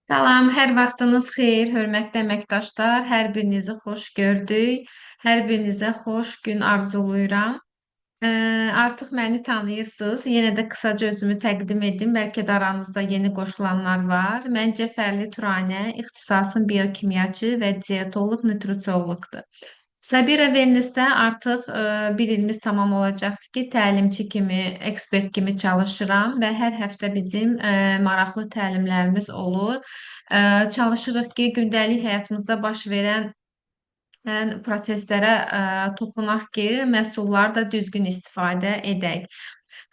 Salam, hər vaxtınız xeyir, hörmətli əməkdaşlar. Hər birinizi xoş gördük. Hər birinizə xoş gün arzuluyuram. Ə, Artıq məni tanıyırsınız. Yenə də qısaca özümü təqdim edim. Bəlkə də aranızda yeni qoşulanlar var. Mən Cəfərli Turanə, ixtisasım biokimyaçı və dietoloq nutrisioloqdur. Sabira Wellness'də artıq bir ilimiz tamam olacaqdır ki, təlimçi kimi, ekspert kimi çalışıram və hər həftə bizim maraqlı təlimlərimiz olur. Çalışırıq ki, gündəlik həyatımızda baş verən proseslərə toxunaq ki, məhsulları da düzgün istifadə edək.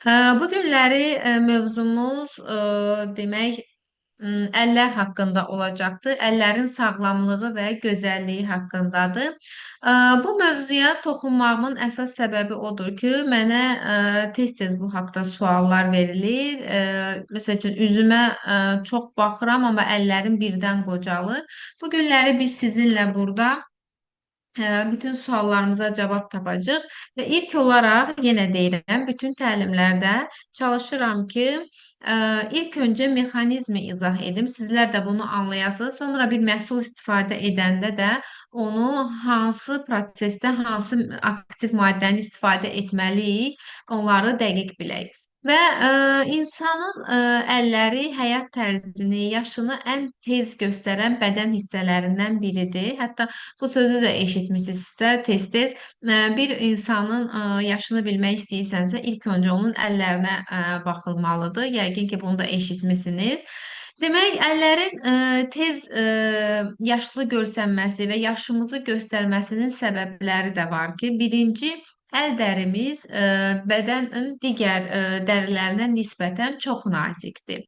Bu günləri mövzumuz demək əllər haqqında olacaqdır. Əllərin sağlamlığı və gözəlliyi haqqındadır. Bu mövzuya toxunmağımın əsas səbəbi odur ki, mənə tez-tez bu haqqda suallar verilir. Məsəl üçün üzümə çox baxıram, amma əllərim birdən qocalır. Bu günləri biz sizinlə burada bütün suallarımıza cavab tapacağıq və ilk olaraq yenə deyirəm, bütün təlimlərdə çalışıram ki, ilk öncə mexanizmi izah edim. Sizlər də bunu anlayasınız. Sonra bir məhsul istifadə edəndə də onu hansı prosesdə hansı aktiv maddəni istifadə etməliyik, onları dəqiq bilək. Və insanın əlləri həyat tərzini, yaşını ən tez göstərən bədən hissələrindən biridir. Hətta bu sözü də eşitmisinizsə tez-tez bir insanın yaşını bilmək istəyirsənsə ilk öncə onun əllərinə baxılmalıdır. Yəqin ki, bunu da eşitmisiniz. Demək, əllərin tez yaşlı görsənməsi və yaşımızı göstərməsinin səbəbləri də var ki, birinci əl dərimiz bədənin digər dərilərinə nisbətən çox nazikdir.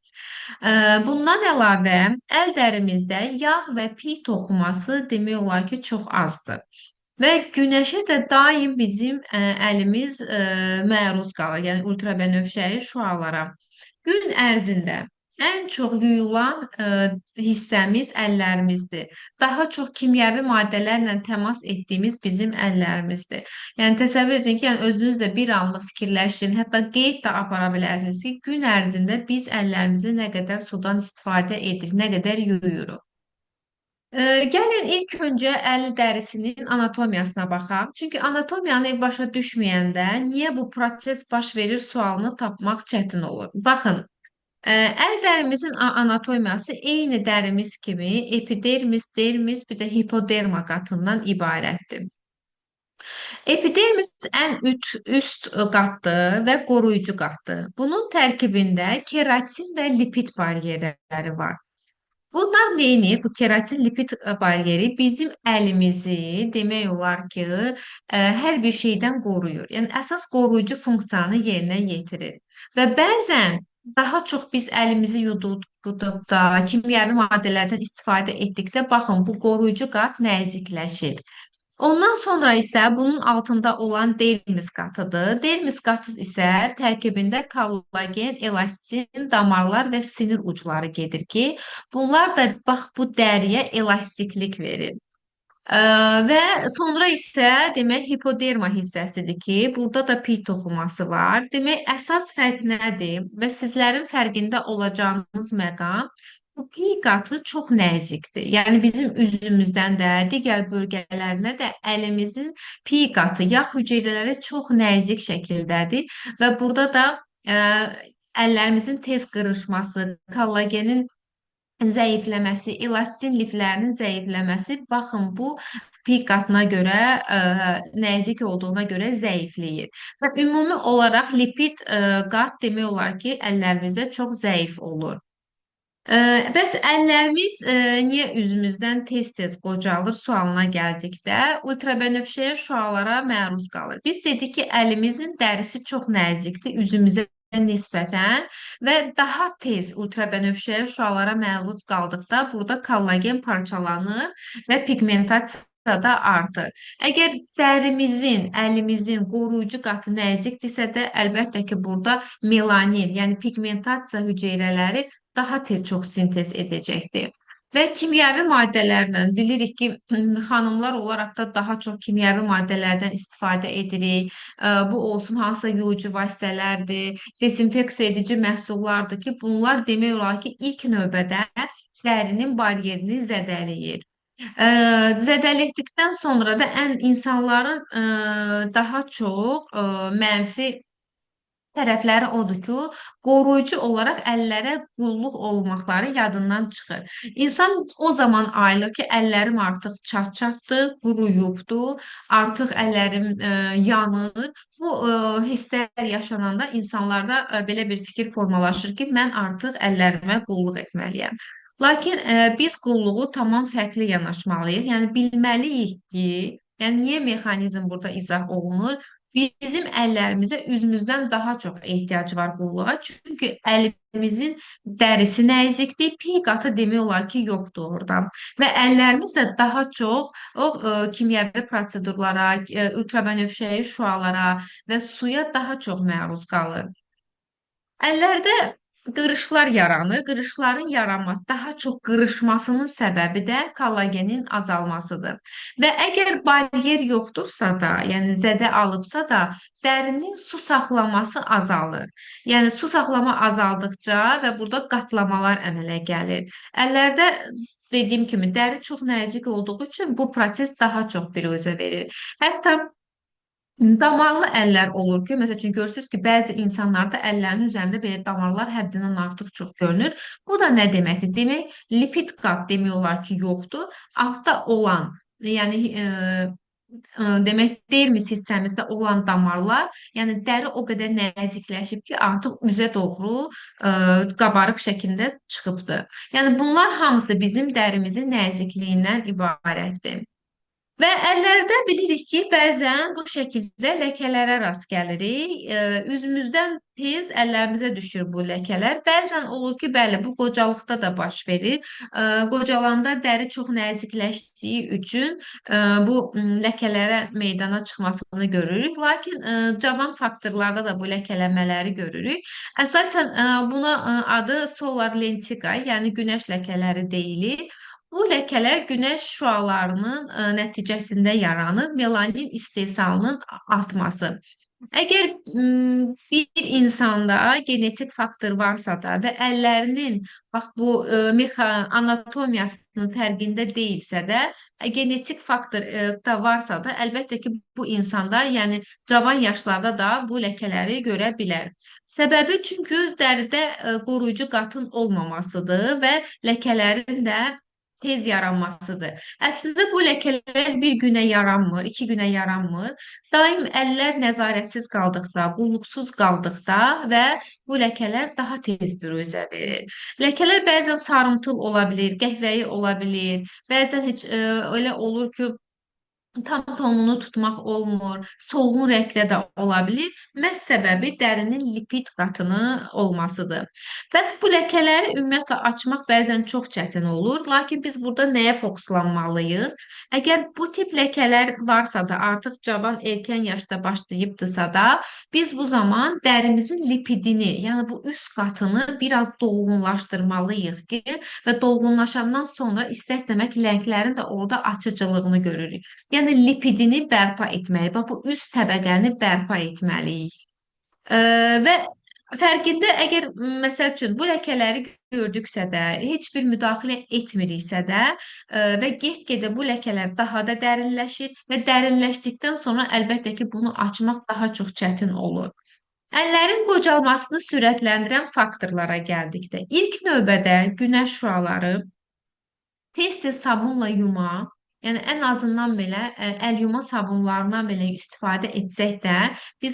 Bundan əlavə, əl dərimizdə yağ və piy toxuması demək olar ki, çox azdır. Və günəşə də daim bizim əlimiz məruz qalır, yəni ultrabənövşəyi şüalara. Gün ərzində ən çox yuyulan hissəmiz əllərimizdir. Daha çox kimyəvi maddələrlə təmas etdiyimiz bizim əllərimizdir. Yəni təsəvvür edin ki, yəni özünüz də bir anlıq fikirləşin, hətta qeyd də apara bilərsiniz ki, gün ərzində biz əllərimizi nə qədər sudan istifadə edirik, nə qədər yuyuruq. Gəlin ilk öncə əl dərisinin anatomiyasına baxaq. Çünki anatomiyanı başa düşməyəndə niyə bu proses baş verir sualını tapmaq çətin olur. Baxın, əl dərimizin anatomiyası eyni dərimiz kimi epidermis, dermis, bir də hipoderma qatından ibarətdir. Epidermis ən üst qatdır və qoruyucu qatdır. Bunun tərkibində keratin və lipid baryerləri var. Bunlar neyini? Bu keratin lipid baryeri bizim əlimizi demək olar ki, hər bir şeydən qoruyur. Yəni əsas qoruyucu funksiyanı yerinə yetirir. Və bəzən daha çox biz əlimizi yuduqda, kimyəvi maddələrdən istifadə etdikdə, baxın, bu qoruyucu qat nəzikləşir. Ondan sonra isə bunun altında olan dermis qatıdır. Dermis qatı isə tərkibində kollagen, elastin, damarlar və sinir ucları gedir ki, bunlar da bax bu dəriyə elastiklik verir. Və sonra isə demək hipoderma hissəsidir ki, burada da pi toxuması var. Demək əsas fərq nədir? Və sizlərin fərqində olacağınız məqam bu pi qatı çox nəzikdir. Yəni bizim üzümüzdən də, digər bölgələrinə də əlimizin pi qatı, yağ hüceyrələri çox nəzik şəkildədir və burada da əllərimizin tez qırışması, kollagenin zəifləməsi, elastin liflərinin zəifləməsi, baxın bu pi qatına görə nəzik olduğuna görə zəifləyir. Və ümumi olaraq lipid qat demək olar ki, əllərimizdə çox zəif olur. Bəs əllərimiz niyə üzümüzdən tez-tez qocalır sualına gəldikdə ultrabənövşəyə şüalara məruz qalır. Biz dedik ki, əlimizin dərisi çox nəzikdir üzümüzə nisbətən və daha tez ultrabənövşəyə şüalara məruz qaldıqda burada kollagen parçalanır və pigmentasiya da artır. Əgər dərimizin, əlimizin qoruyucu qatı nəzikdirsə də, əlbəttə ki, burada melanin, yəni pigmentasiya hüceyrələri daha tez çox sintez edəcəkdir. Və kimyəvi maddələrlə bilirik ki, xanımlar olaraq da daha çox kimyəvi maddələrdən istifadə edirik. Bu olsun hansısa yuyucu vasitələrdir, dezinfeksiya edici məhsullardır ki, bunlar demək olar ki, ilk növbədə dərinin baryerini zədələyir. Zədələtdikdən sonra da insanların daha çox mənfi tərəfləri odur ki, qoruyucu olaraq əllərə qulluq olmaqları yadından çıxır. İnsan o zaman ayılır ki, əllərim artıq çat-çatdır, quruyubdur, artıq əllərim yanır. Bu hisslər yaşananda insanlarda belə bir fikir formalaşır ki, mən artıq əllərimə qulluq etməliyəm. Lakin biz qulluğu tamam fərqli yanaşmalıyıq. Yəni bilməliyik ki, yəni niyə mexanizm burada izah olunur? Bizim əllərimizə üzümüzdən daha çox ehtiyac var qulluğa. Çünki əlimizin dərisi nəzikdir, piy qatı demək olar ki, yoxdur orada. Və əllərimiz də daha çox kimyəvi prosedurlara, ultrabənövşəyi şüalara və suya daha çox məruz qalır. Əllərdə qırışlar yaranır. Qırışların yaranması, daha çox qırışmasının səbəbi də kollagenin azalmasıdır. Və əgər baryer yoxdursa da, yəni zədə alıbsa da, dərinin su saxlaması azalır. Yəni su saxlama azaldıqca və burada qatlamalar əmələ gəlir. Əllərdə dediyim kimi dəri çox nəzik olduğu üçün bu proses daha çox biruzə verir. Hətta damarlı əllər olur ki, məsəl üçün görürsünüz ki, bəzi insanlarda əllərinin üzərində belə damarlar həddindən artıq çox görünür. Bu da nə deməkdir? Demək, lipid qat demək olar ki, yoxdur. Altda olan, yəni demək dermis hissəmizdə olan damarlar, yəni dəri o qədər nəzikləşib ki, artıq üzə doğru qabarıq şəklində çıxıbdır. Yəni bunlar hamısı bizim dərimizin nəzikliyindən ibarətdir. Və əllərdə bilirik ki, bəzən bu şəkildə ləkələrə rast gəlirik. Üzümüzdən tez əllərimizə düşür bu ləkələr. Bəzən olur ki, bəli, bu qocalıqda da baş verir. Qocalanda dəri çox nəzikləşdiyi üçün bu ləkələrə meydana çıxmasını görürük. Lakin cavan faktorlarda da bu ləkələnmələri görürük. Əsasən buna adı solar lentika, yəni günəş ləkələri deyilir. Bu ləkələr günəş şüalarının nəticəsində yaranır, melanin istehsalının artması. Əgər bir insanda genetik faktor varsa da və əllərinin bax bu anatomiyasının fərqində deyilsə də, genetik faktor da varsa da, əlbəttə ki, bu insanda, yəni cavan yaşlarda da bu ləkələri görə bilər. Səbəbi çünki dəridə qoruyucu qatın olmamasıdır və ləkələrin də tez yaranmasıdır. Əslində bu ləkələr bir günə yaranmır, 2 günə yaranmır. Daim əllər nəzarətsiz qaldıqda, qulluqsuz qaldıqda və bu ləkələr daha tez büruzə verir. Ləkələr bəzən sarımtıl ola bilir, qəhvəyi ola bilir, bəzən heç elə olur ki, tam tonunu tutmaq olmur, solğun rəngdə də ola bilir. Məhz səbəbi dərinin lipid qatını olmasıdır. Bəs bu ləkələri ümumiyyətlə açmaq bəzən çox çətin olur. Lakin biz burada nəyə fokuslanmalıyıq? Əgər bu tip ləkələr varsa da, artıq cavan erkən yaşda başlayıbdırsa da, biz bu zaman dərimizin lipidini, yəni bu üst qatını biraz dolğunlaşdırmalıyıq ki, və dolğunlaşandan sonra istər-istəmək lənglərin də orada açıcılığını görürük. Yəni lipidini bərpa etməli. Bax bu üst təbəqəni bərpa etməliyik. Və fərqində əgər məsəl üçün bu ləkələri gördüksə də, heç bir müdaxilə etmiriksə də və get-gedə bu ləkələr daha da dərinləşir və dərinləşdikdən sonra əlbəttə ki, bunu açmaq daha çox çətin olur. Əllərin qocalmasını sürətləndirən faktorlara gəldikdə, ilk növbədə günəş şüaları, tez-tez sabunla yumaq, yəni ən azından belə əl yuma sabunlarından belə istifadə etsək də, biz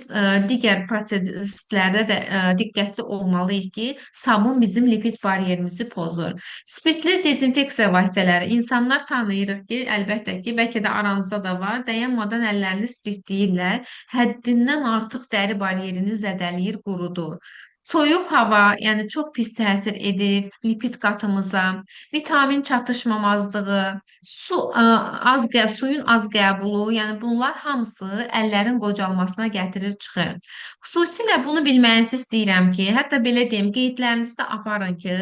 digər proseslərdə də diqqətli olmalıyıq ki, sabun bizim lipid baryerimizi pozur. Spirtli dezinfeksiya vasitələri insanlar tanıyırıq ki, əlbəttə ki, bəlkə də aranızda da var, dayanmadan əllərini spirtləyirlər, həddindən artıq dəri baryerini zədələyir, qurudur. Soyuq hava, yəni çox pis təsir edir lipid qatımıza, vitamin çatışmamazlığı, suyun az qəbulu, yəni bunlar hamısı əllərin qocalmasına gətirir çıxır. Xüsusilə bunu bilməyinizi istəyirəm ki, hətta belə deyim, qeydlərinizi də aparın ki,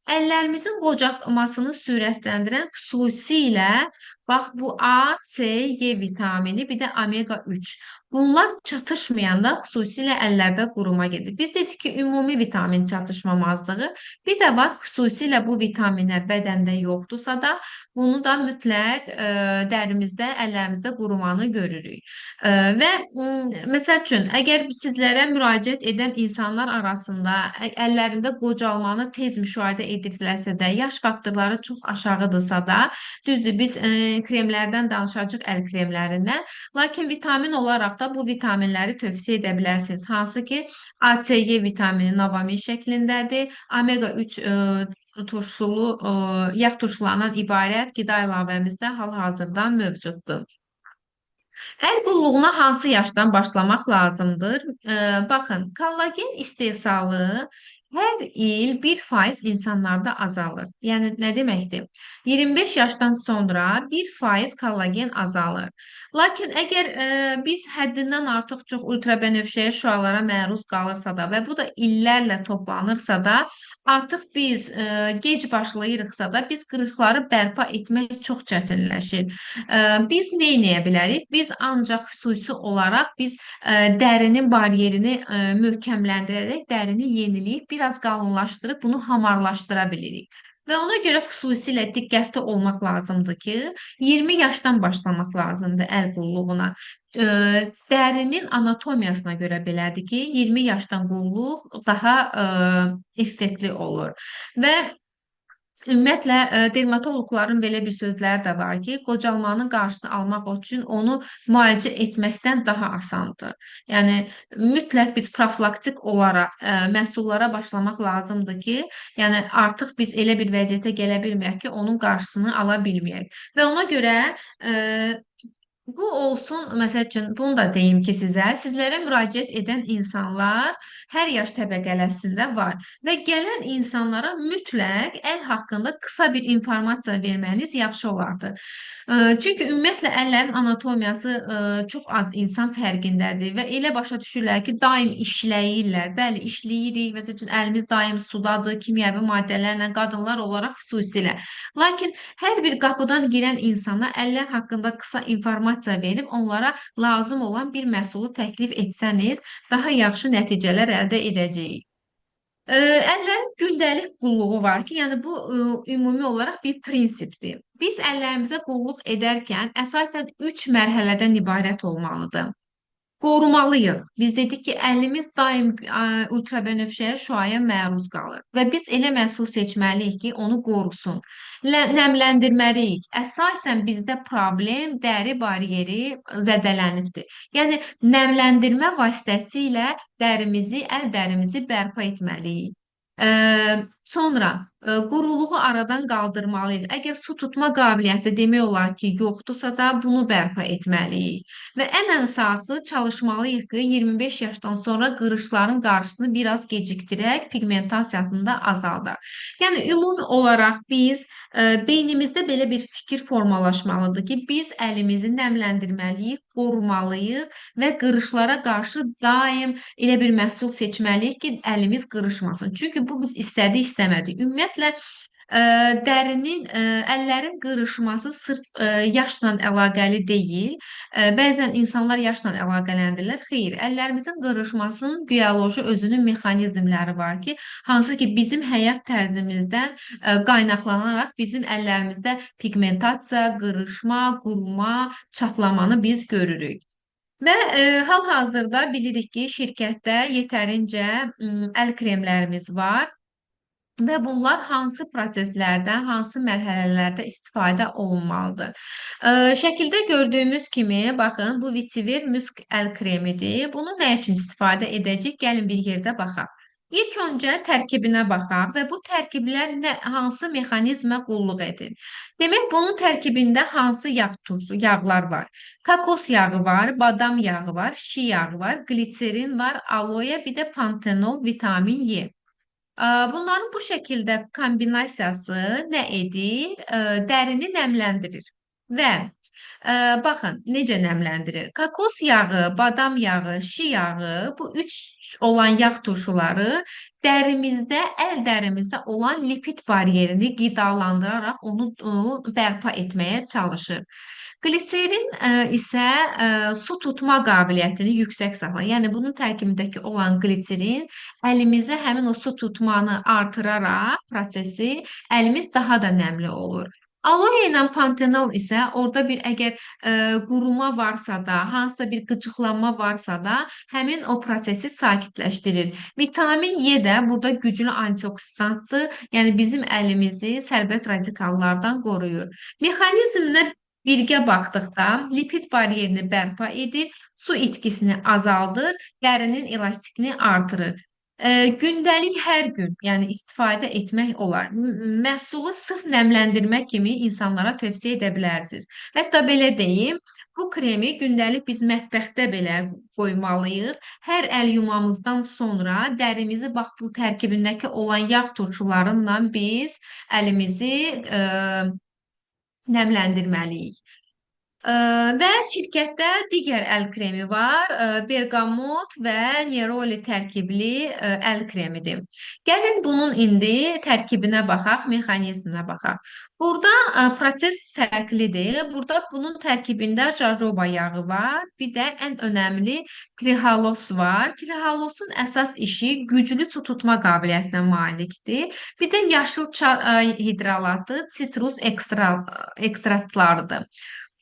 əllərimizin qocalmasını sürətləndirən xüsusilə bax bu A, C, Y vitamini, bir də omega 3. Bunlar çatışmayanda xüsusilə əllərdə quruma gedir. Biz dedik ki, ümumi vitamin çatışmamazlığı, bir də var xüsusilə bu vitaminlər bədəndə yoxdursa da, bunu da mütləq dərimizdə, əllərimizdə qurumanı görürük. Və məsəl üçün, əgər sizlərə müraciət edən insanlar arasında əllərində qocalmanı tez müşahidə edirlərsə də, yaş faktorları çox aşağıdırsa da, düzdür, biz kremlərdən danışacağıq, əl kremlərindən. Lakin vitamin olaraq da bu vitaminləri tövsiyə edə bilərsiniz. Hansı ki, ACE vitamini Novamin şəklindədir. Omega 3 turşulu yağ turşularından ibarət qida əlavəmizdə hal-hazırda mövcuddur. Əl qulluğuna hansı yaşdan başlamaq lazımdır? Baxın, kollagen istehsalı hər il 1% insanlarda azalır. Yəni nə deməkdir? 25 yaşdan sonra 1% kollagen azalır. Lakin əgər biz həddindən artıq çox ultrabənövşəyə şüalara məruz qalırsa da və bu da illərlə toplanırsa da, artıq biz gec başlayırıqsa da biz qırıqları bərpa etmək çox çətinləşir. Biz nə edə bilərik? Biz ancaq xüsusi olaraq biz dərinin baryerini möhkəmləndirərək dərini yeniləyib biraz qalınlaşdırıb bunu hamarlaşdıra bilirik. Və ona görə xüsusilə diqqətli olmaq lazımdır ki, 20 yaşdan başlamaq lazımdır əl qulluğuna. Dərinin anatomiyasına görə belədir ki, 20 yaşdan qulluq daha effektli olur. Və ümumiyyətlə, dermatoloqların belə bir sözləri də var ki, qocalmanın qarşısını almaq üçün onu müalicə etməkdən daha asandır. Yəni, mütləq biz profilaktik olaraq məhsullara başlamaq lazımdır ki, yəni artıq biz elə bir vəziyyətə gələ bilməyək ki, onun qarşısını ala bilməyək. Və ona görə bu olsun, məsəl üçün, bunu da deyim ki sizlərə müraciət edən insanlar hər yaş təbəqələsində var və gələn insanlara mütləq əl haqqında qısa bir informasiya verməniz yaxşı olardı. Çünki ümumiyyətlə əllərin anatomiyası çox az insan fərqindədir və elə başa düşürlər ki, daim işləyirlər. Bəli, işləyirik, məsəl üçün, əlimiz daim sudadır, kimyəvi maddələrlə, qadınlar olaraq xüsusilə. Lakin hər bir qapıdan girən insana əllər haqqında qısa informasiya verib onlara lazım olan bir məhsulu təklif etsəniz, daha yaxşı nəticələr əldə edəcəyik. Əllərin gündəlik qulluğu var ki, yəni bu ümumi olaraq bir prinsipdir. Biz əllərimizə qulluq edərkən əsasən 3 mərhələdən ibarət olmalıdır. Qorumalıyıq. Biz dedik ki, əlimiz daim ultrabənövşəyə şüaya məruz qalır və biz elə məhsul seçməliyik ki, onu qorusun. Nəmləndirməliyik. Əsasən bizdə problem dəri baryeri zədələnibdir. Yəni nəmləndirmə vasitəsilə əl dərimizi bərpa etməliyik. Sonra quruluğu aradan qaldırmalıyıq. Əgər su tutma qabiliyyəti demək olar ki, yoxdursa da bunu bərpa etməliyik. Və ən əsası çalışmalıyıq ki, 25 yaşdan sonra qırışların qarşısını biraz gecikdirək, pigmentasiyasını da azaldaq. Yəni ümumi olaraq biz beynimizdə belə bir fikir formalaşmalıdır ki, biz əlimizi nəmləndirməliyik, qorumalıyıq və qırışlara qarşı daim elə bir məhsul seçməliyik ki, əlimiz qırışmasın. Çünki bu biz istədik-istəmədik. Ümumiyyətlə, əllərin qırışması sırf yaşla əlaqəli deyil. Bəzən insanlar yaşla əlaqələndirirlər. Xeyr, əllərimizin qırışmasının bioloji özünün mexanizmləri var ki, hansı ki bizim həyat tərzimizdən qaynaqlanaraq bizim əllərimizdə pigmentasiya, qırışma, quruma, çatlamanı biz görürük. Və hal-hazırda bilirik ki, şirkətdə yetərincə əl kremlərimiz var və bunlar hansı proseslərdə, hansı mərhələlərdə istifadə olunmalıdır. Şəkildə gördüyümüz kimi, baxın, bu Vetiver Musk əl kremidir. Bunu nə üçün istifadə edəcəyik? Gəlin bir yerdə baxaq. İlk öncə tərkibinə baxaq və bu tərkiblər hansı mexanizmə qulluq edir? Demək, bunun tərkibində hansı yağlar var? Kokos yağı var, badam yağı var, şi yağı var, glitserin var, aloe, bir də pantenol, vitamin Y. Bunların bu şəkildə kombinasiyası nə edir? Dərini nəmləndirir və Baxın, necə nəmləndirir? Kokos yağı, badam yağı, şi yağı, bu üç olan yağ turşuları dərimizdə, əl dərimizdə olan lipid baryerini qidalandıraraq onu bərpa etməyə çalışır. Gliserin isə su tutma qabiliyyətini yüksək saxlayır. Yəni bunun tərkibindəki olan gliserin əlimizdə həmin o su tutmanı artıraraq prosesi əlimiz daha da nəmli olur. Aloe ilə pantenol isə orada bir əgər quruma varsa da, hansısa bir qıcıqlanma varsa da, həmin o prosesi sakitləşdirir. Vitamin E də burada güclü antioksidantdır. Yəni bizim əlimizi sərbəst radikallardan qoruyur. Mexanizminə birgə baxdıqda lipid baryerini bərpa edir, su itkisini azaldır, dərinin elastikini artırır. Gündəlik hər gün, yəni istifadə etmək olar. Məhsulu sırf nəmləndirmə kimi insanlara tövsiyə edə bilərsiniz. Hətta belə deyim, bu kremi gündəlik biz mətbəxdə belə qoymalıyıq. Hər əl yumamızdan sonra dərimizi bax bu tərkibindəki olan yağ turşularıyla biz əlimizi nəmləndirməliyik. Və şirkətdə digər əl kremi var. Bergamot və Neroli tərkibli əl kremidir. Gəlin bunun indi tərkibinə baxaq, mexanizminə baxaq. Burada proses fərqlidir. Burada bunun tərkibində jojoba yağı var. Bir də ən önəmli trihalos var. Trihalosun əsas işi güclü su tutma qabiliyyətinə malikdir. Bir də yaşıl çay hidralatı, sitrus ekstraktlarıdır.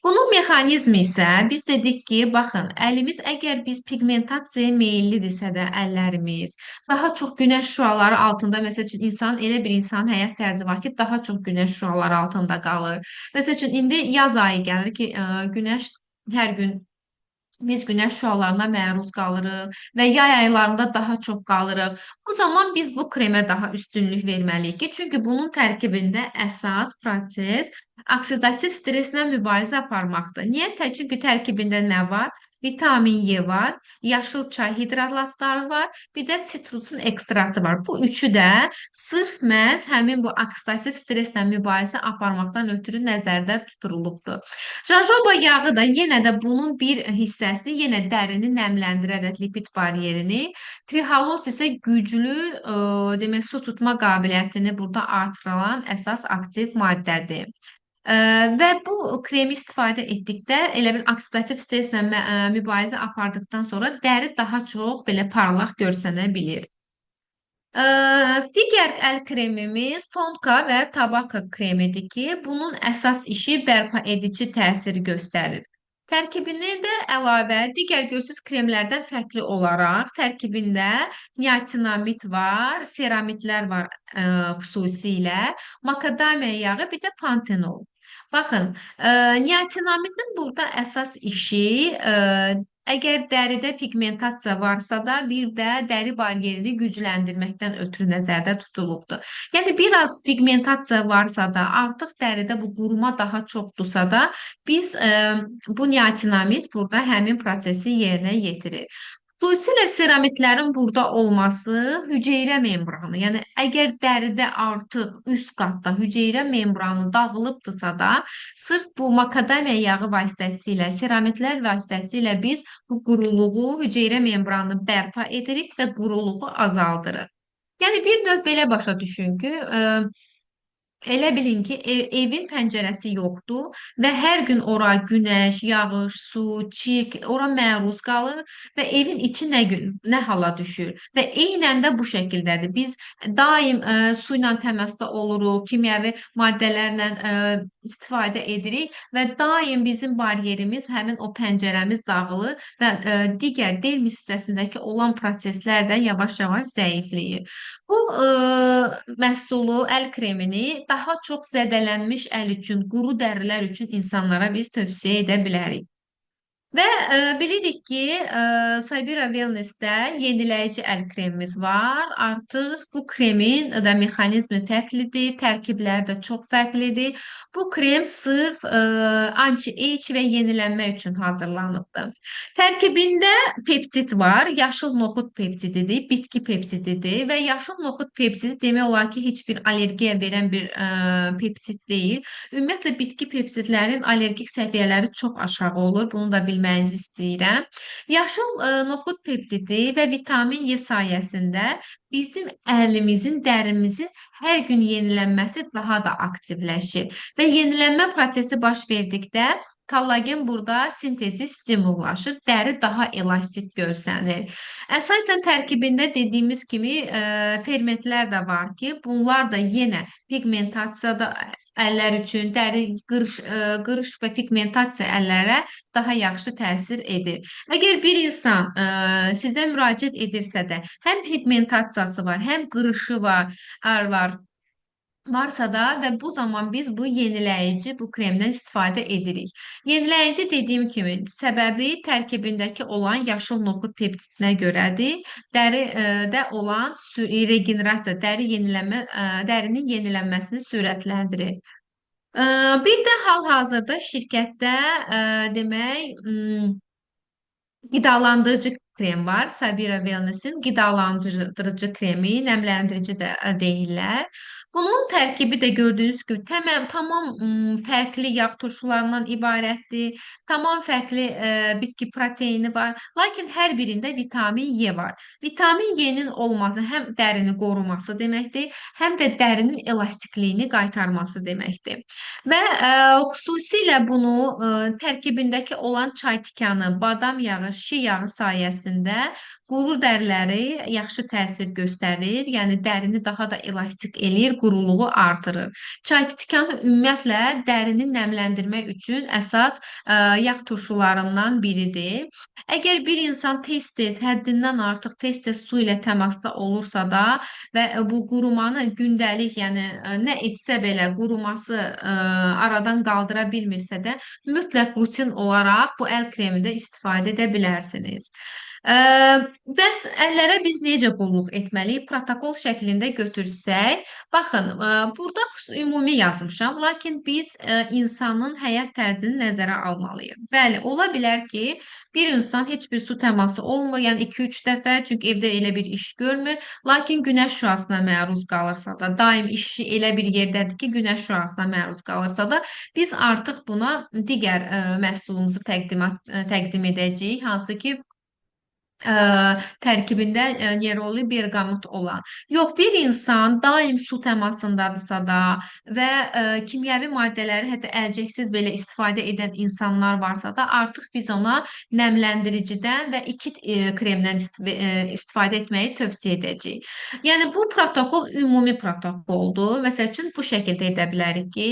Bunun mexanizmi isə biz dedik ki, baxın, əlimiz əgər biz pigmentasiyaya meyillidirsə də əllərimiz, daha çox günəş şüaları altında, məsəl üçün elə bir insanın həyat tərzi var ki, daha çox günəş şüaları altında qalır. Məsəl üçün indi yaz ayı gəlir ki, günəş hər gün biz günəş şüalarına məruz qalırıq və yay aylarında daha çox qalırıq. O zaman biz bu kremə daha üstünlük verməliyik ki, çünki bunun tərkibində əsas proses oksidativ stresslə mübarizə aparmaqdır. Niyə? Çünki tərkibində nə var? Vitamin E var, yaşıl çay hidrolatları var, bir də sitrusun ekstraktı var. Bu üçü də sırf məhz həmin bu oksidativ stresslə mübarizə aparmaqdan ötürü nəzərdə tutulubdur. Jojoba yağı da yenə də bunun bir hissəsi, yenə dərini nəmləndirərək lipid baryerini, trihalos isə güclü, demək su tutma qabiliyyətini burada artıran əsas aktiv maddədir. Və bu kremi istifadə etdikdə elə bir oksidativ stresslə mübarizə apardıqdan sonra dəri daha çox belə parlaq görsənə bilir. Digər əl kremimiz Tonka və Tabaka kremidir ki, bunun əsas işi bərpa edici təsir göstərir. Tərkibində də əlavə digər görsüz kremlərdən fərqli olaraq tərkibində niatinamid var, seramitlər var xüsusilə, makadamiya yağı, bir də pantenol. Baxın, niatinamidin burada əsas işi əgər dəridə pigmentasiya varsa da bir də dəri baryerini gücləndirməkdən ötürü nəzərdə tutulubdur. Yəni biraz pigmentasiya varsa da, artıq dəridə bu quruma daha çoxdursa da, biz bu niatinamid burada həmin prosesi yerinə yetirir. Xüsusilə seramitlərin burada olması hüceyrə membranı, yəni əgər dəridə artıq üst qatda hüceyrə membranı dağılıbdırsa da, sırf bu makadamiya yağı vasitəsilə, seramitlər vasitəsilə biz bu quruluğu, hüceyrə membranını bərpa edirik və quruluğu azaldırıq. Yəni bir növ belə başa düşün ki, elə bilin ki, evin pəncərəsi yoxdur və hər gün ora günəş, yağış, su, çirk, ora məruz qalır və evin içi nə hala düşür. Və eynən də bu şəkildədir. Biz daim su ilə təmasda oluruq, kimyəvi maddələrlə istifadə edirik və daim bizim baryerimiz, həmin o pəncərəmiz dağılır və digər derm hissəsindəki olan proseslər də yavaş-yavaş zəifləyir. Bu məhsulu, əl kremini daha çox zədələnmiş əl üçün, quru dərilər üçün insanlara biz tövsiyə edə bilərik. Və bilirik ki, Sabira Wellness-də yeniləyici əl kremimiz var. Artıq bu kremin də mexanizmi fərqlidir, tərkibləri də çox fərqlidir. Bu krem sırf anti-age və yenilənmə üçün hazırlanıbdır. Tərkibində peptid var, yaşıl noxud peptididir, bitki peptididir və yaşıl noxud peptidi demək olar ki, heç bir allergiya verən bir peptid deyil. Ümumiyyətlə bitki peptidlərin allergik səviyyələri çox aşağı olur. Bunu da bilmənizi istəyirəm. Yaşıl noxud peptidi və vitamin E sayəsində bizim əlimizin, dərimizin hər gün yenilənməsi daha da aktivləşir və yenilənmə prosesi baş verdikdə kollagen burada sintezi stimullaşır, dəri daha elastik görsənir. Əsasən tərkibində dediyimiz kimi fermentlər də var ki, bunlar da yenə pigmentasiyada əllər üçün qırış və pigmentasiya əllərə daha yaxşı təsir edir. Əgər bir insan sizə müraciət edirsə də həm pigmentasiyası var, həm qırışı var, varsa da və bu zaman biz bu yeniləyici bu kremdən istifadə edirik. Yeniləyici dediyim kimi səbəbi tərkibindəki olan yaşıl noxud peptidinə görədir. Dəridə olan regenerasiya, dərinin yenilənməsini sürətləndirir. Ə, Bir də hal-hazırda şirkətdə demək qidalandırıcı krem var. Sabira Wellness'in qidalandırıcı kremi, nəmləndirici də deyirlər. Bunun tərkibi də gördüyünüz kimi tamam fərqli yağ turşularından ibarətdir. Tamam fərqli bitki proteini var. Lakin hər birində vitamin E var. Vitamin E-nin olması həm dərini qoruması deməkdir, həm də dərinin elastikliyini qaytarması deməkdir. Və xüsusilə bunu tərkibindəki olan çay tikanı, badam yağı, şi yağı sayəsində quru dəriləri yaxşı təsir göstərir. Yəni dərini daha da elastik eləyir, quruluğu artırır. Çay tikanı ümumiyyətlə dərini nəmləndirmək üçün əsas yağ turşularından biridir. Əgər bir insan tez-tez, həddindən artıq tez-tez su ilə təmasda olursa da və bu qurumanı gündəlik, yəni nə etsə belə quruması aradan qaldıra bilmirsə də mütləq rutin olaraq bu əl kremində istifadə edə bilərsiniz. Ə, Bəs əllərə biz necə qulluq etməliyik? Protokol şəklində götürsək, baxın, burada ümumi yazmışam, lakin biz insanın həyat tərzini nəzərə almalıyıq. Bəli, ola bilər ki, bir insan heç bir su təması olmur, yəni 2-3 dəfə, çünki evdə elə bir iş görmür, lakin günəş şüasına məruz qalırsa da, daim işi elə bir yerdədir ki, günəş şüasına məruz qalırsa da, biz artıq buna digər məhsulumuzu təqdim edəcəyik, hansı ki, ə, tərkibində neroli berqamot olan. Yox, bir insan daim su təmasındadırsa da və kimyəvi maddələri hətta əlcəksiz belə istifadə edən insanlar varsa da, artıq biz ona nəmləndiricidən və iki kremdən istifadə etməyi tövsiyə edəcəyik. Yəni bu protokol ümumi protokoldur. Məsəl üçün bu şəkildə edə bilərik ki,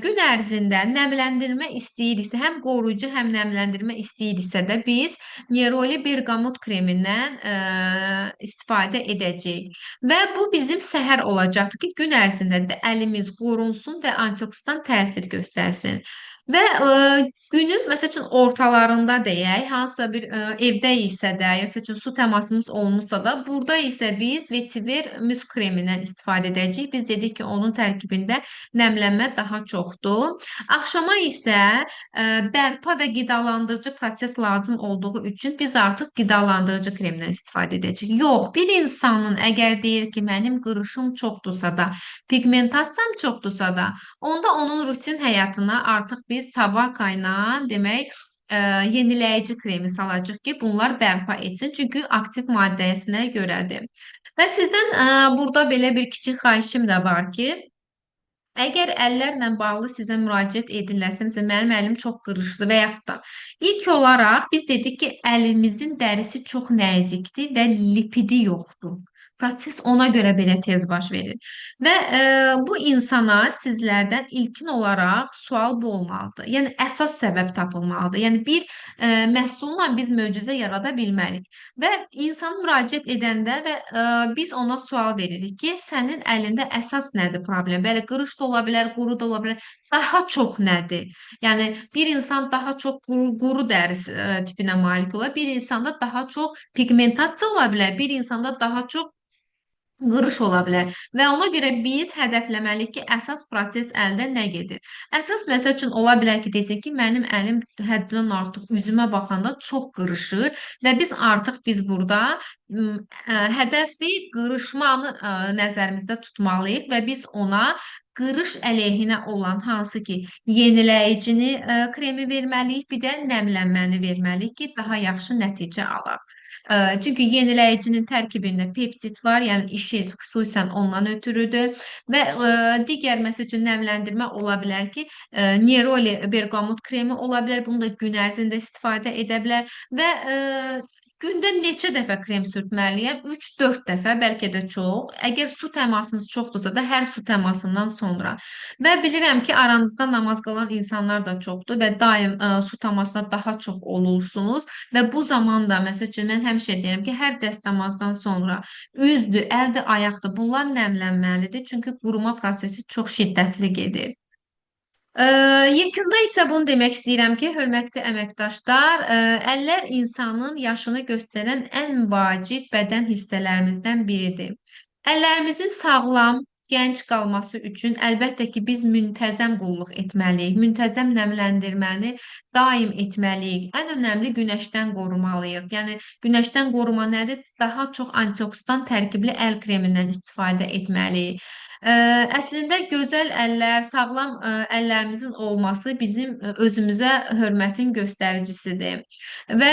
gün ərzində nəmləndirmə istəyiriksə, həm qoruyucu, həm nəmləndirmə istəyiriksə də biz neroli berqamot kremindən istifadə edəcəyik. Və bu bizim səhər olacaqdır ki, gün ərzində də əlimiz qorunsun və antioksidant təsir göstərsin. Və günün məsəl üçün ortalarında deyək, hansısa bir evdə isə də, məsəl üçün su təmasımız olmuşsa da, burada isə biz vetiver müs kremindən istifadə edəcəyik. Biz dedik ki, onun tərkibində nəmlənmə daha çoxdur. Axşama isə bərpa və qidalandırıcı proses lazım olduğu üçün biz artıq qidalandırıcı kremdən istifadə edəcəyik. Yox, bir insanın əgər deyir ki, mənim qırışım çoxdursa da, pigmentasiyam çoxdursa da, onda onun rutin həyatına artıq biz tabaka ilə demək yeniləyici kremi salacağıq ki, bunlar bərpa etsin. Çünki aktiv maddəsinə görədir. Və sizdən burada belə bir kiçik xahişim də var ki, əgər əllərlə bağlı sizə müraciət edirlərsə, məsələn, mənim əlim çox qırışdı və yaxud da ilk olaraq biz dedik ki, əlimizin dərisi çox nəzikdir və lipidi yoxdur. Proses ona görə belə tez baş verir. Və bu insana sizlərdən ilkin olaraq sual bu olmalıdır. Yəni əsas səbəb tapılmalıdır. Yəni bir məhsulla biz möcüzə yarada bilmərik. Və insan müraciət edəndə və biz ona sual veririk ki, sənin əlində əsas nədir problem? Bəli, qırış da ola bilər, quru da ola bilər. Daha çox nədir? Yəni bir insan daha çox quru dərisi tipinə malik ola, bir insanda daha çox pigmentasiya ola bilər, bir insanda daha çox qırış ola bilər və ona görə biz hədəfləməliyik ki, əsas proses əldə nə gedir? Əsas məsəl üçün ola bilər ki, desin ki, mənim əlim həddindən artıq üzümə baxanda çox qırışır və biz burada hədəfi qırışmanı nəzərimizdə tutmalıyıq və biz ona qırış əleyhinə olan hansı ki, yeniləyicini kremi verməliyik, bir də nəmlənməni verməliyik ki, daha yaxşı nəticə alaq. Çünki yeniləyicinin tərkibində peptid var, yəni işi xüsusən ondan ötürüdür və digər məsəl üçün nəmləndirmə ola bilər ki, Neroli berqamot kremi ola bilər. Bunu da gün ərzində istifadə edə bilər və gündə neçə dəfə krem sürtməliyəm? 3-4 dəfə, bəlkə də çox. Əgər su təmasınız çoxdursa da hər su təmasından sonra. Və bilirəm ki, aranızda namaz qılan insanlar da çoxdur və daim su təmasına daha çox olursunuz. Və bu zamanda, məsəl üçün, mən həmişə deyirəm ki, hər dəst namazdan sonra üzdür, əldir, ayaqdır, bunlar nəmlənməlidir. Çünki quruma prosesi çox şiddətli gedir. Ə, Yekunda isə bunu demək istəyirəm ki, hörmətli əməkdaşlar, əllər insanın yaşını göstərən ən vacib bədən hissələrimizdən biridir. Əllərimizin sağlam, gənc qalması üçün əlbəttə ki, biz müntəzəm qulluq etməliyik, müntəzəm nəmləndirməni daim etməliyik. Ən önəmli günəşdən qorumalıyıq. Yəni günəşdən qoruma nədir? Daha çox antioksidan tərkibli əl kremindən istifadə etməliyik. Əslində gözəl əllər, sağlam əllərimizin olması bizim özümüzə hörmətin göstəricisidir. Və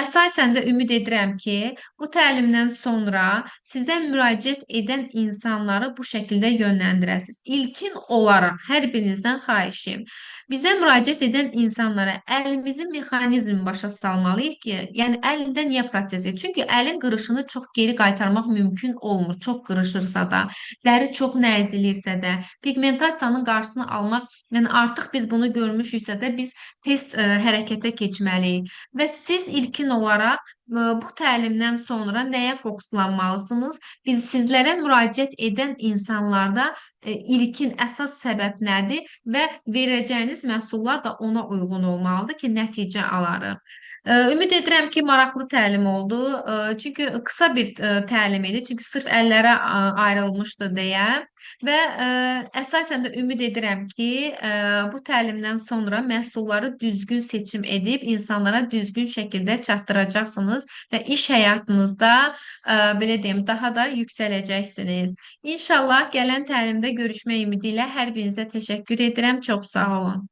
əsasən də ümid edirəm ki, bu təlimdən sonra sizə müraciət edən insanları bu şəkildə yönləndirəsiniz. İlkin olaraq hər birinizdən xahişim, bizə müraciət edən insanlara əlimizin mexanizmini başa salmalıyıq ki, yəni əlində niyə proses edir? Çünki əlin qırışını çox geri qaytarmaq mümkün olmur, çox qırışırsa da. Dəri çox nəzilirsə də, pigmentasiyanın qarşısını almaq, yəni artıq biz bunu görmüşüksə də biz tez hərəkətə keçməliyik. Və siz ilkin olaraq bu təlimdən sonra nəyə fokuslanmalısınız? Biz sizlərə müraciət edən insanlarda ilkin əsas səbəb nədir və verəcəyiniz məhsullar da ona uyğun olmalıdır ki, nəticə alarıq. Ümid edirəm ki, maraqlı təlim oldu. Çünki qısa bir təlim idi. Çünki sırf əllərə ayrılmışdı deyə. Və əsasən də ümid edirəm ki, bu təlimdən sonra məhsulları düzgün seçim edib insanlara düzgün şəkildə çatdıracaqsınız və iş həyatınızda belə deyim, daha da yüksələcəksiniz. İnşallah gələn təlimdə görüşmək ümidi ilə hər birinizə təşəkkür edirəm. Çox sağ olun.